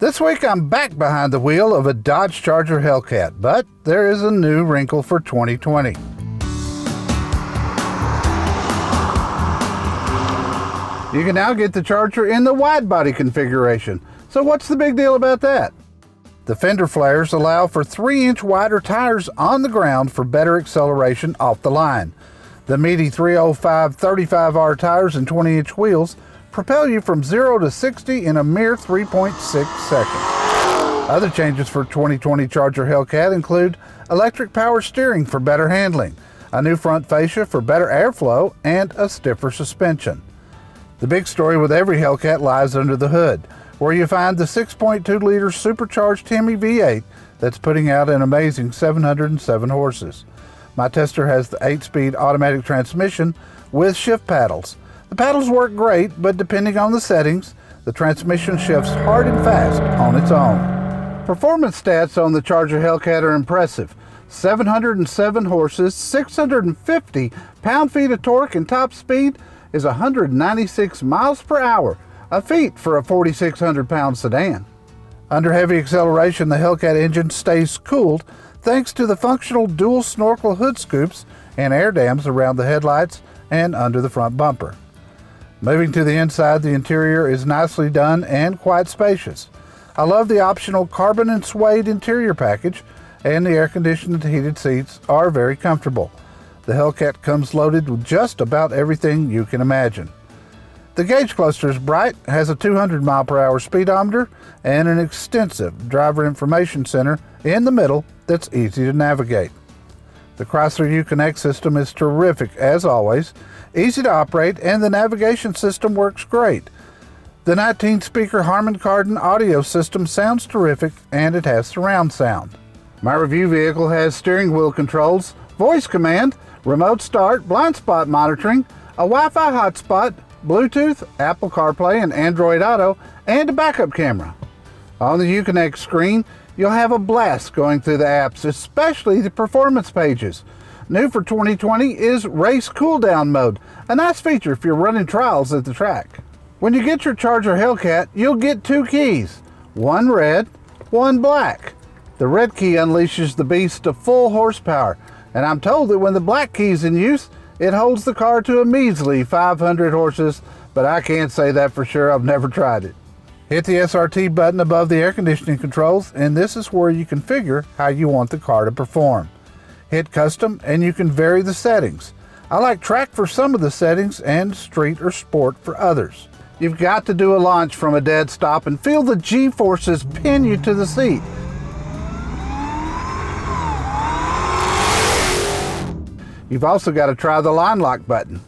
This week I'm back behind the wheel of a Dodge Charger Hellcat, but there is a new wrinkle for 2020. You can now get the Charger in the wide body configuration. So what's the big deal about that? The fender flares allow for 3-inch wider tires on the ground for better acceleration off the line. The meaty 305 35R tires and 20-inch wheels propel you from 0 to 60 in a mere 3.6 seconds. Other changes for 2020 Charger Hellcat include electric power steering for better handling, a new front fascia for better airflow, and a stiffer suspension. The big story with every Hellcat lies under the hood, where you find the 6.2-liter supercharged Hemi V8 that's putting out an amazing 707 horses. My tester has the 8-speed automatic transmission with shift paddles. The paddles work great, but depending on the settings, the transmission shifts hard and fast on its own. Performance stats on the Charger Hellcat are impressive. 707 horses, 650 pound-feet of torque, and top speed is 196 miles per hour, a feat for a 4,600-pound sedan. Under heavy acceleration, the Hellcat engine stays cooled thanks to the functional dual snorkel hood scoops and air dams around the headlights and under the front bumper. Moving to the inside, the interior is nicely done and quite spacious. I love the optional carbon and suede interior package, and the air-conditioned heated seats are very comfortable. The Hellcat comes loaded with just about everything you can imagine. The gauge cluster is bright, has a 200 mph speedometer, and an extensive driver information center in the middle that's easy to navigate. The Chrysler Uconnect system is terrific as always, easy to operate, and the navigation system works great. The 19-speaker Harman Kardon audio system sounds terrific, and it has surround sound. My review vehicle has steering wheel controls, voice command, remote start, blind spot monitoring, a Wi-Fi hotspot, Bluetooth, Apple CarPlay and Android Auto, and a backup camera. On the Uconnect screen, you'll have a blast going through the apps, especially the performance pages. New for 2020 is Race Cooldown Mode, a nice feature if you're running trials at the track. When you get your Charger Hellcat, you'll get 2 keys, one red, one black. The red key unleashes the beast to full horsepower, and I'm told that when the black key is in use, it holds the car to a measly 500 horses, but I can't say that for sure, I've never tried it. Hit the SRT button above the air conditioning controls, and this is where you configure how you want the car to perform. Hit Custom, and you can vary the settings. I like Track for some of the settings and Street or Sport for others. You've got to do a launch from a dead stop and feel the G-forces pin you to the seat. You've also got to try the line lock button.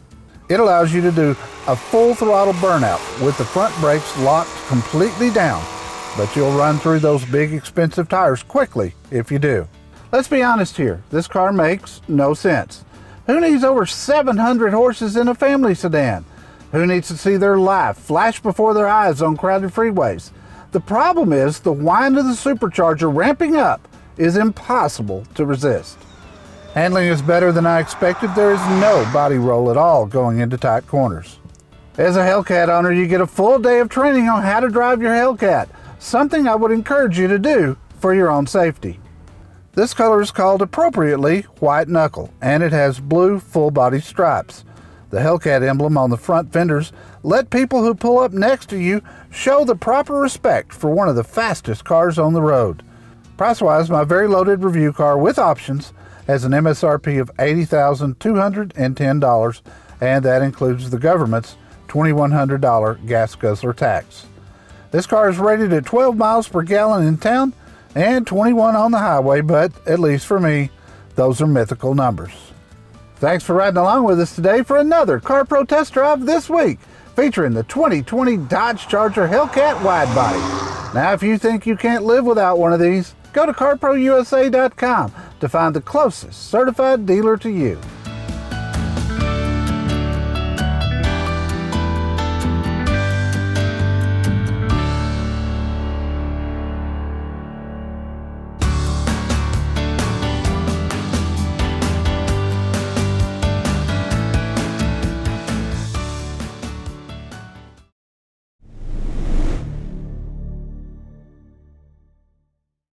It allows you to do a full throttle burnout with the front brakes locked completely down, but you'll run through those big expensive tires quickly if you do. Let's be honest here, this car makes no sense. Who needs over 700 horses in a family sedan? Who needs to see their life flash before their eyes on crowded freeways? The problem is the whine of the supercharger ramping up is impossible to resist. Handling is better than I expected. There is no body roll at all going into tight corners. As a Hellcat owner, you get a full day of training on how to drive your Hellcat, something I would encourage you to do for your own safety. This color is called appropriately White Knuckle, and it has blue full-body stripes. The Hellcat emblem on the front fenders let people who pull up next to you show the proper respect for one of the fastest cars on the road. Price-wise, my very loaded review car with options has an MSRP of $80,210, and that includes the government's $2,100 gas guzzler tax. This car is rated at 12 miles per gallon in town and 21 on the highway, but at least for me, those are mythical numbers. Thanks for riding along with us today for another CarPro Test Drive this week, featuring the 2020 Dodge Charger Hellcat Widebody. Now, if you think you can't live without one of these, go to CarProUSA.com to find the closest certified dealer to you.